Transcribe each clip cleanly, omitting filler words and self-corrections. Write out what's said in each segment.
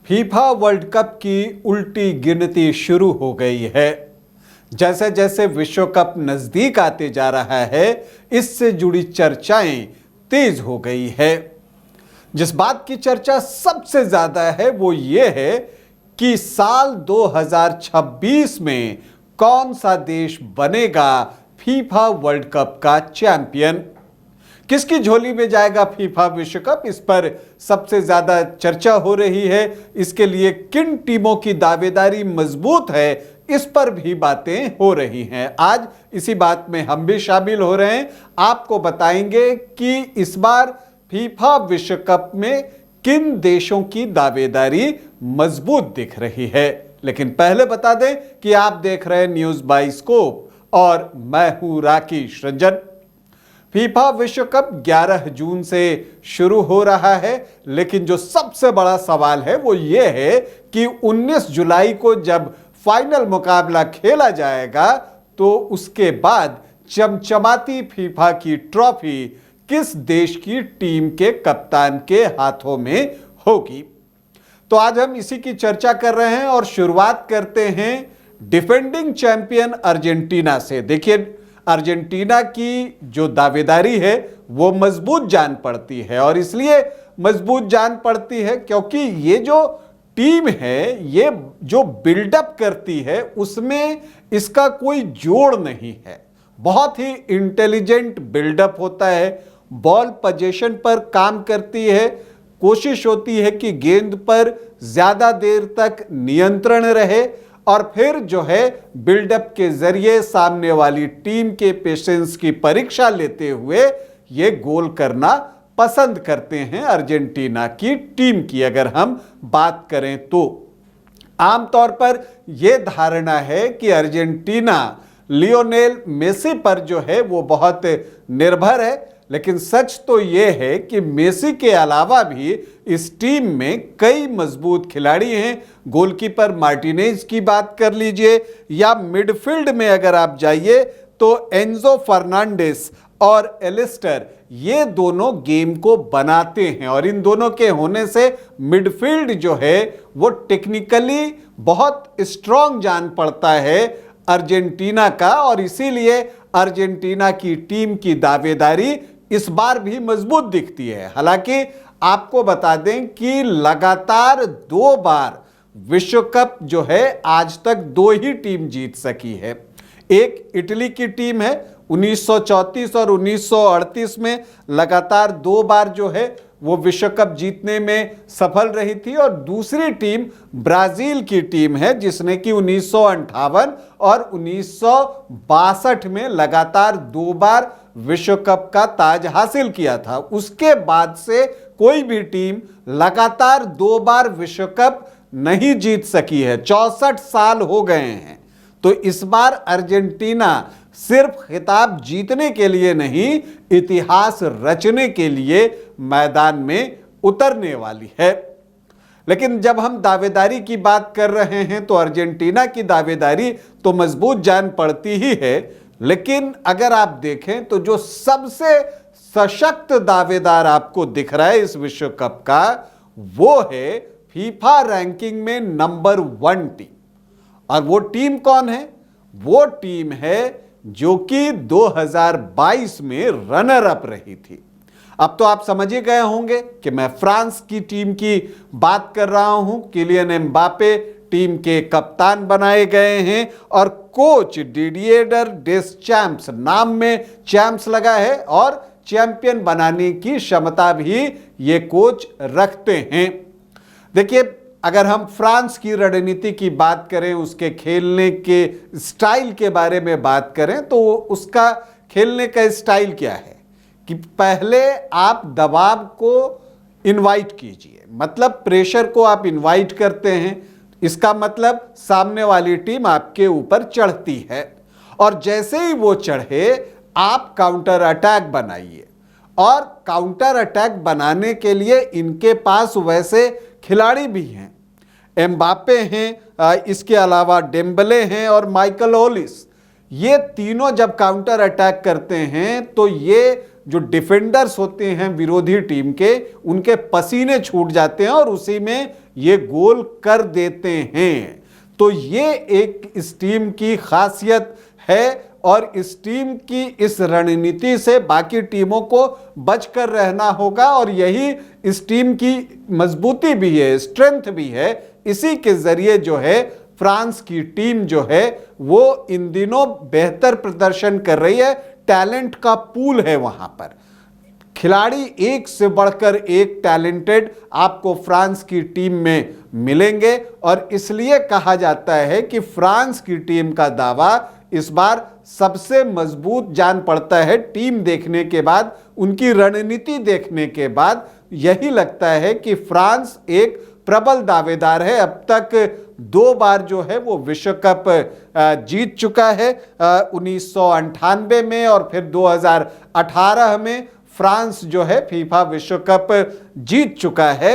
FIFA world cup की उल्टी गिनती शुरू हो गई है। जैसे जैसे विश्व कप नजदीक आते जा रहा है, इससे जुड़ी चर्चाएं तेज हो गई है। जिस बात की चर्चा सबसे ज्यादा है वो ये है कि साल 2026 में कौन सा देश बनेगा फीफा वर्ल्ड कप का चैंपियन। किसकी झोली में जाएगा फीफा विश्व कप, इस पर सबसे ज्यादा चर्चा हो रही है। इसके लिए किन टीमों की दावेदारी मजबूत है, इस पर भी बातें हो रही हैं। आज इसी बात में हम भी शामिल हो रहे हैं। आपको बताएंगे कि इस बार फीफा विश्व कप में किन देशों की दावेदारी मजबूत दिख रही है। लेकिन पहले बता दें कि आप देख रहे हैं न्यूज बाय स्कोप और मैं हूं राकेश रंजन। फीफा विश्व कप 11 जून से शुरू हो रहा है, लेकिन जो सबसे बड़ा सवाल है वो ये है कि 19 जुलाई को जब फाइनल मुकाबला खेला जाएगा तो उसके बाद चमचमाती फीफा की ट्रॉफी किस देश की टीम के कप्तान के हाथों में होगी। तो आज हम इसी की चर्चा कर रहे हैं और शुरुआत करते हैं डिफेंडिंग चैंपियन अर्जेंटीना से। देखिए, अर्जेंटीना की जो दावेदारी है वो मजबूत जान पड़ती है, और इसलिए मजबूत जान पड़ती है क्योंकि ये जो टीम है, ये जो बिल्डअप करती है उसमें इसका कोई जोड़ नहीं है। बहुत ही इंटेलिजेंट बिल्डअप होता है, बॉल पोजीशन पर काम करती है, कोशिश होती है कि गेंद पर ज्यादा देर तक नियंत्रण रहे, और फिर जो है बिल्डअप के जरिए सामने वाली टीम के पेशेंस की परीक्षा लेते हुए ये गोल करना पसंद करते हैं। अर्जेंटीना की टीम की अगर हम बात करें तो आमतौर पर यह धारणा है कि अर्जेंटीना लियोनेल मेसी पर जो है वो बहुत निर्भर है, लेकिन सच तो यह है कि मेसी के अलावा भी इस टीम में कई मजबूत खिलाड़ी हैं। गोलकीपर मार्टिनेज की बात कर लीजिए, या मिडफील्ड में अगर आप जाइए तो एंजो फर्नांडिस और एलिस्टर, ये दोनों गेम को बनाते हैं, और इन दोनों के होने से मिडफील्ड जो है वो टेक्निकली बहुत स्ट्रांग जान पड़ता है अर्जेंटीना का, और इसीलिए अर्जेंटीना की टीम की दावेदारी इस बार भी मजबूत दिखती है। हालांकि आपको बता दें कि लगातार 2 बार विश्व कप जो है आज तक 2 ही टीम जीत सकी है। एक इटली की टीम है 1934 और 1938 में लगातार 2 बार जो है वो विश्व कप जीतने में सफल रही थी, और दूसरी टीम ब्राजील की टीम है जिसने कि 1958 और 1962 में लगातार 2 बार विश्व कप का ताज हासिल किया था। उसके बाद से कोई भी टीम लगातार 2 बार विश्व कप नहीं जीत सकी है। 64 साल हो गए हैं। तो इस बार अर्जेंटीना सिर्फ खिताब जीतने के लिए नहीं, इतिहास रचने के लिए मैदान में उतरने वाली है। लेकिन जब हम दावेदारी की बात कर रहे हैं तो अर्जेंटीना की दावेदारी तो मजबूत जान पड़ती ही है, लेकिन अगर आप देखें तो जो सबसे सशक्त दावेदार आपको दिख रहा है इस विश्व कप का, वो है फीफा रैंकिंग में नंबर 1 टीम। और वो टीम कौन है? वो टीम है जो कि 2022 में रनर अप रही थी। अब तो आप समझ ही गए होंगे कि मैं फ्रांस की टीम की बात कर रहा हूं। किलियन एम्बापे टीम के कप्तान बनाए गए हैं, और कोच डिडियर डेस्चैम्प्स, नाम में चैंप्स लगा है, और चैंपियन बनाने की क्षमता भी ये कोच रखते हैं। देखिए, अगर हम फ्रांस की रणनीति की बात करें, उसके खेलने के स्टाइल के बारे में बात करें, तो उसका खेलने का स्टाइल क्या है कि पहले आप दबाव को इनवाइट कीजिए, मतलब प्रेशर को आप इनवाइट करते हैं। इसका मतलब सामने वाली टीम आपके ऊपर चढ़ती है, और जैसे ही वो चढ़े आप काउंटर अटैक बनाइए। और काउंटर अटैक बनाने के लिए इनके पास वैसे खिलाड़ी भी हैं, एम्बापे हैं, इसके अलावा डेम्बले हैं और माइकल ओलिस। ये तीनों जब काउंटर अटैक करते हैं तो ये जो डिफेंडर्स होते हैं विरोधी टीम के, उनके पसीने छूट जाते हैं और उसी में ये गोल कर देते हैं। तो ये एक इस टीम की खासियत है और इस टीम की इस रणनीति से बाकी टीमों को बचकर रहना होगा और यही इस टीम की मजबूती भी है, स्ट्रेंथ भी है। इसी के जरिए जो है फ्रांस की टीम जो है वो इन दिनों बेहतर प्रदर्शन कर रही है। टैलेंट का पूल है वहां पर, खिलाड़ी एक से बढ़कर एक टैलेंटेड आपको फ्रांस की टीम में मिलेंगे और इसलिए कहा जाता है कि फ्रांस की टीम का दावा इस बार सबसे मजबूत जान पड़ता है। टीम देखने के बाद, उनकी रणनीति देखने के बाद यही लगता है कि फ्रांस एक प्रबल दावेदार है। अब तक 2 बार जो है वो विश्व कप जीत चुका है, 1998 में और फिर 2018 में फ्रांस जो है फीफा विश्व कप जीत चुका है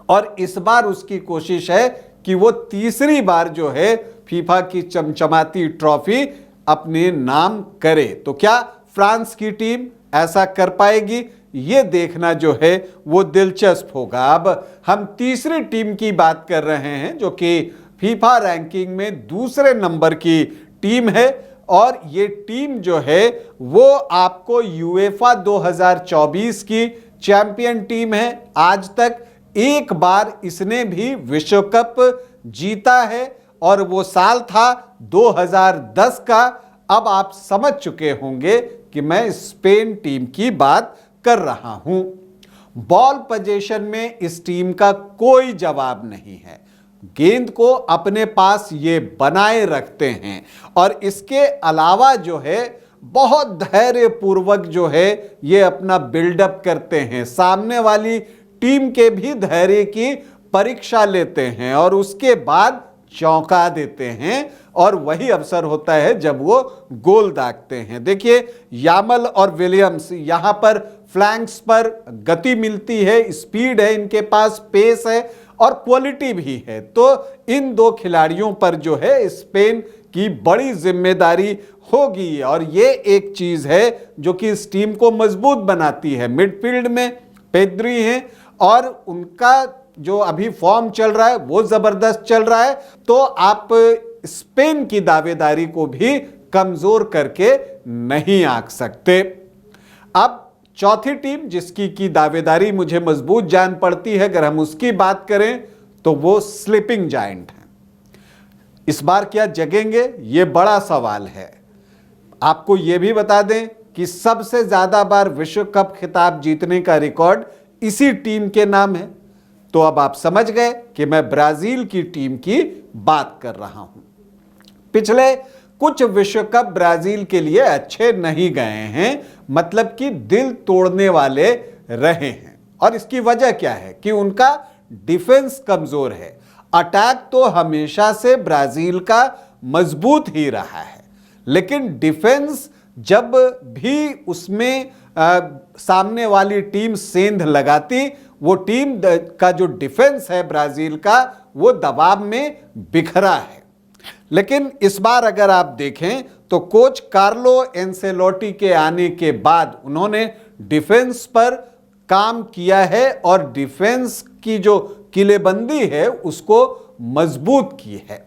और इस बार उसकी कोशिश है कि वो तीसरी बार जो है फीफा की चमचमाती ट्रॉफी अपने नाम करे। तो क्या फ्रांस की टीम ऐसा कर पाएगी, ये देखना जो है वो दिलचस्प होगा। अब हम तीसरी टीम की बात कर रहे हैं जो कि फीफा रैंकिंग में दूसरे नंबर की टीम है और ये टीम जो है वो आपको यूएफा 2024 की चैंपियन टीम है। आज तक एक बार इसने भी विश्व कप जीता है और वो साल था 2010 का। अब आप समझ चुके होंगे कि मैं स्पेन टीम की बात कर रहा हूं। बॉल पोजीशन में इस टीम का कोई जवाब नहीं है, गेंद को अपने पास ये बनाए रखते हैं और इसके अलावा जो है बहुत धैर्य पूर्वक जो है ये अपना बिल्डअप करते हैं, सामने वाली टीम के भी धैर्य की परीक्षा लेते हैं और उसके बाद चौंका देते हैं और वही अवसर होता है जब वो गोल दागते हैं। देखिए यामल और विलियम्स, यहां पर फ्लैंक्स पर गति मिलती है, स्पीड है इनके पास, पेस है और क्वालिटी भी है। तो इन 2 खिलाड़ियों पर जो है स्पेन की बड़ी जिम्मेदारी होगी और ये एक चीज है जो कि इस टीम को मजबूत बनाती है। मिडफील्ड में पेद्री हैं और उनका जो अभी फॉर्म चल रहा है वो जबरदस्त चल रहा है, तो आप स्पेन की दावेदारी को भी कमजोर करके नहीं आंक सकते। अब चौथी टीम जिसकी की दावेदारी मुझे मजबूत जान पड़ती है, अगर हम उसकी बात करें तो वो स्लीपिंग जायंट है। इस बार क्या जगेंगे, ये बड़ा सवाल है। आपको यह भी बता दें कि सबसे ज्यादा बार विश्व कप खिताब जीतने का रिकॉर्ड इसी टीम के नाम है। तो अब आप समझ गए कि मैं ब्राजील की टीम की बात कर रहा हूं। पिछले कुछ विश्व कप ब्राजील के लिए अच्छे नहीं गए हैं, मतलब कि दिल तोड़ने वाले रहे हैं। और इसकी वजह क्या है कि उनका डिफेंस कमजोर है। अटैक तो हमेशा से ब्राजील का मजबूत ही रहा है, लेकिन डिफेंस जब भी उसमें सामने वाली टीम सेंध लगाती, वो टीम का जो डिफेंस है ब्राजील का वो दबाव में बिखरा है। लेकिन इस बार अगर आप देखें तो कोच कार्लो एंसेलोटी के आने के बाद उन्होंने डिफेंस पर काम किया है और डिफेंस की जो किलेबंदी है उसको मजबूत की है।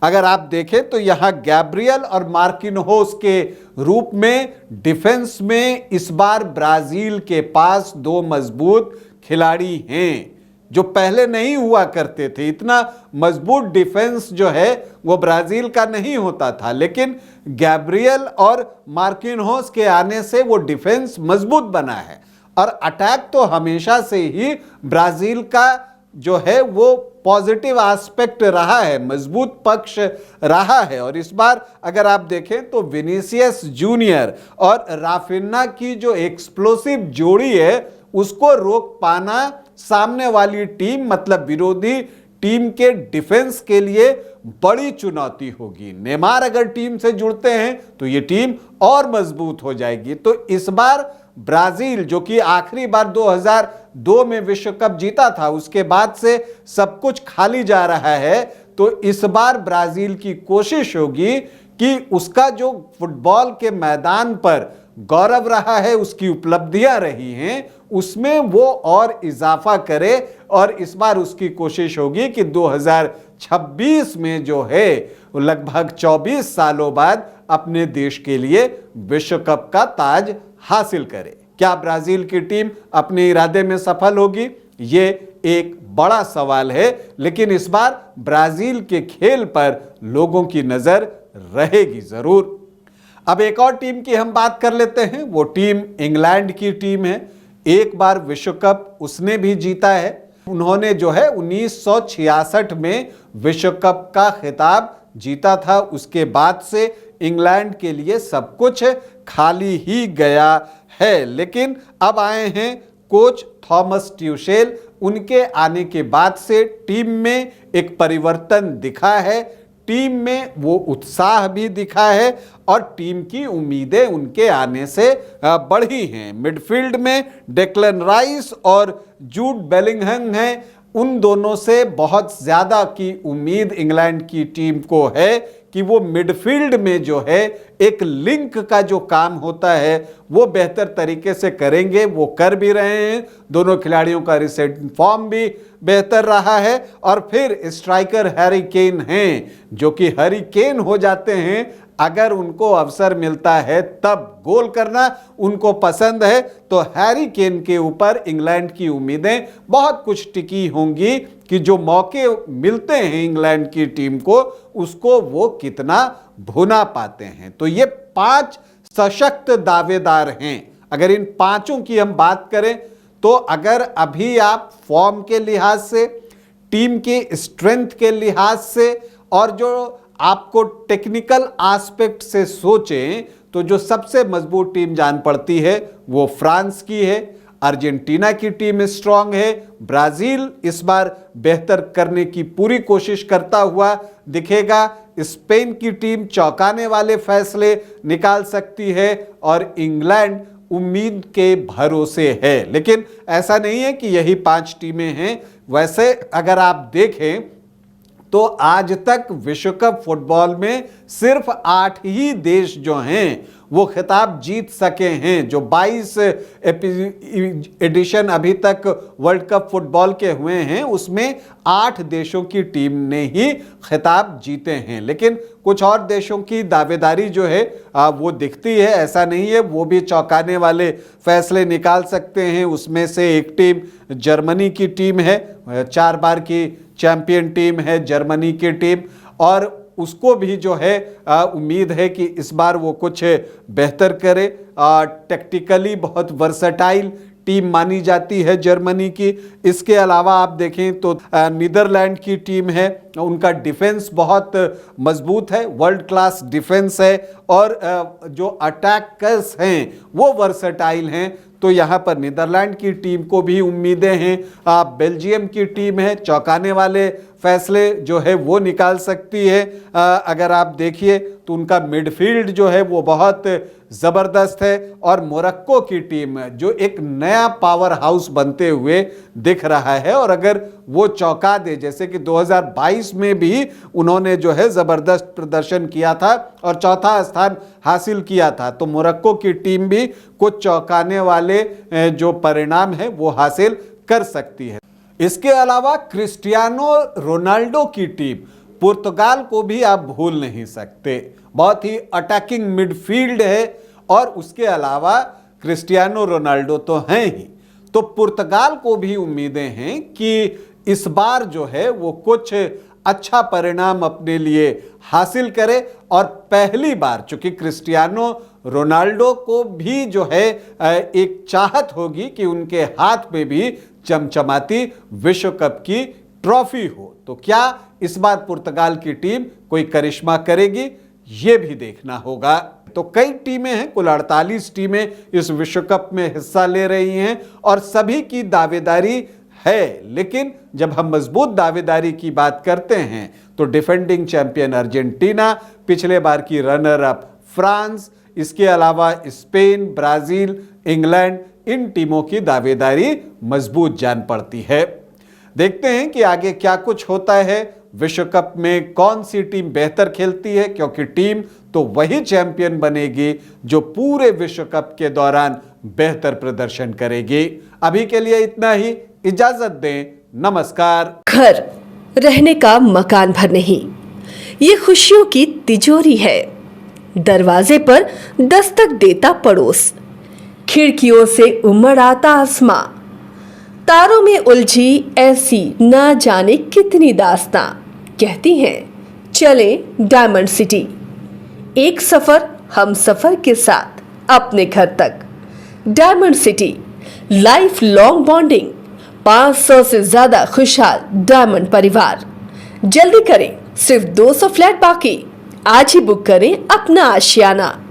अगर आप देखें तो यहां गैब्रियल और मार्किनहोस के रूप में डिफेंस में इस बार ब्राजील के पास 2 मजबूत खिलाड़ी हैं जो पहले नहीं हुआ करते थे। इतना मजबूत डिफेंस जो है वो ब्राजील का नहीं होता था, लेकिन गैब्रियल और मार्किनहोस के आने से वो डिफेंस मजबूत बना है और अटैक तो हमेशा से ही ब्राजील का जो है वो पॉजिटिव एस्पेक्ट रहा है, मजबूत पक्ष रहा है। और इस बार अगर आप देखें तो विनीसियस जूनियर और राफिन्हा की जो एक्सप्लोसिव जोड़ी है उसको रोक पाना सामने वाली टीम मतलब विरोधी टीम के डिफेंस के लिए बड़ी चुनौती होगी। नेमार अगर टीम से जुड़ते हैं तो ये टीम और मजबूत हो जाएगी। तो इस बार ब्राजील जो कि आखिरी बार 2002 में विश्व कप जीता था, उसके बाद से सब कुछ खाली जा रहा है, तो इस बार ब्राजील की कोशिश होगी कि उसका जो फुटबॉल के मैदान पर गौरव रहा है, उसकी उपलब्धियां रही हैं, उसमें वो और इजाफा करे और इस बार उसकी कोशिश होगी कि 2026 में जो है लगभग 24 सालों बाद अपने देश के लिए विश्व कप का ताज हासिल करे। क्या ब्राजील की टीम अपने इरादे में सफल होगी? ये एक बड़ा सवाल है, लेकिन इस बार ब्राजील के खेल पर लोगों की नजर रहेगी जरूर। अब एक और टीम की हम बात कर लेते हैं। वो टीम इंग्लैंड की टीम है। एक बार विश्व कप उसने भी जीता है। उन्होंने जो है 1966 में विश्व कप का खिताब जीता था। उसके बाद से इंग्लैंड के लिए सब कुछ खाली ही गया है। लेकिन अब आए हैं कोच थॉमस ट्यूशेल। उनके आने के बाद से टीम में एक परिवर्तन दिखा है, टीम में वो उत्साह भी दिखा है और टीम की उम्मीदें उनके आने से बढ़ी हैं। मिडफील्ड में डेक्लन राइस और जूड बेलिंगहम हैं। उन दोनों से बहुत ज़्यादा की उम्मीद इंग्लैंड की टीम को है कि वो मिडफील्ड में जो है एक लिंक का जो काम होता है वो बेहतर तरीके से करेंगे। वो कर भी रहे हैं। दोनों खिलाड़ियों का रिसेंट फॉर्म भी बेहतर रहा है। और फिर स्ट्राइकर हैरी केन हैं, जो कि हैरी केन हो जाते हैं अगर उनको अवसर मिलता है तब गोल करना उनको पसंद है। तो हैरी केन के ऊपर इंग्लैंड की उम्मीदें बहुत कुछ टिकी होंगी कि जो मौके मिलते हैं इंग्लैंड की टीम को उसको वो कितना भुना पाते हैं। तो ये 5 सशक्त दावेदार हैं। अगर इन पांचों की हम बात करें तो अगर अभी आप फॉर्म के लिहाज से, टीम के स्ट्रेंथ के लिहाज से और जो आपको टेक्निकल एस्पेक्ट से सोचें तो जो सबसे मजबूत टीम जान पड़ती है वो फ्रांस की है। अर्जेंटीना की टीम स्ट्रांग है। ब्राजील इस बार बेहतर करने की पूरी कोशिश करता हुआ दिखेगा। स्पेन की टीम चौंकाने वाले फैसले निकाल सकती है और इंग्लैंड उम्मीद के भरोसे है। लेकिन ऐसा नहीं है कि यही 5 टीमें हैं। वैसे अगर आप देखें तो आज तक विश्व कप फुटबॉल में सिर्फ 8 ही देश जो हैं वो खिताब जीत सके हैं। जो 22 एडिशन अभी तक वर्ल्ड कप फुटबॉल के हुए हैं उसमें 8 देशों की टीम ने ही खिताब जीते हैं। लेकिन कुछ और देशों की दावेदारी जो है वो दिखती है। ऐसा नहीं है, वो भी चौंकाने वाले फैसले निकाल सकते हैं। उसमें से एक टीम जर्मनी की टीम है, 4 बार की चैंपियन टीम है जर्मनी की टीम, और उसको भी जो है उम्मीद है कि इस बार वो कुछ बेहतर करे। टैक्टिकली बहुत वर्सेटाइल टीम मानी जाती है जर्मनी की। इसके अलावा आप देखें तो नीदरलैंड की टीम है, उनका डिफेंस बहुत मजबूत है, वर्ल्ड क्लास डिफेंस है और जो अटैकर्स हैं वो वर्सेटाइल हैं। तो यहाँ पर नीदरलैंड की टीम को भी उम्मीदें हैं। बेल्जियम की टीम है, चौंकाने वाले फैसले जो है वो निकाल सकती है। अगर आप देखिए तो उनका मिडफील्ड जो है वो बहुत ज़बरदस्त है। और मोरक्को की टीम जो एक नया पावर हाउस बनते हुए दिख रहा है, और अगर वो चौंका दे, जैसे कि 2022 में भी उन्होंने जो है ज़बरदस्त प्रदर्शन किया था और चौथा स्थान हासिल किया था, तो मोरक्को की टीम भी कुछ चौंकाने वाले जो परिणाम है वो हासिल कर सकती है। इसके अलावा क्रिस्टियानो रोनाल्डो की टीम, पुर्तगाल को भी आप भूल नहीं सकते। बहुत ही अटैकिंग मिडफील्ड है और उसके अलावा क्रिस्टियानो रोनाल्डो तो हैं ही। तो पुर्तगाल को भी उम्मीदें हैं कि इस बार जो है वो कुछ अच्छा परिणाम अपने लिए हासिल करे। और पहली बार चूंकि क्रिस्टियानो रोनाल्डो को भी जो है एक चाहत होगी कि उनके हाथ में भी चमचमाती विश्व कप की ट्रॉफी हो, तो क्या इस बार पुर्तगाल की टीम कोई करिश्मा करेगी, ये भी देखना होगा। तो कई टीमें हैं, कुल 48 टीमें इस विश्व कप में हिस्सा ले रही हैं और सभी की दावेदारी है। लेकिन जब हम मजबूत दावेदारी की बात करते हैं तो डिफेंडिंग चैंपियन अर्जेंटीना, पिछले बार की रनर अप फ्रांस, इसके अलावा स्पेन, ब्राजील, इंग्लैंड, इन टीमों की दावेदारी मजबूत जान पड़ती है। देखते हैं कि आगे क्या कुछ होता है। विश्व कप में कौन सी टीम बेहतर खेलती है, क्योंकि टीम तो वही चैंपियन बनेगी जो पूरे विश्व कप के दौरान बेहतर प्रदर्शन करेगी। अभी के लिए इतना ही, इजाजत दें, नमस्कार। घर रहने का मकान भर नहीं, ये खुशियों की तिजोरी है। दरवाजे पर दस्तक देता पड़ोस, खिड़कियों से उमड़ आता आसमां, तारों में उलझी ऐसी ना जाने कितनी दास्तां। कहती हैं चले डायमंड सिटी, एक सफर हम सफर के साथ अपने घर तक। Diamond city, life long bonding, 500 से ज्यादा खुशहाल डायमंड परिवार। जल्दी करें, सिर्फ 200 फ्लैट बाकी। आज ही बुक करें अपना आशियाना।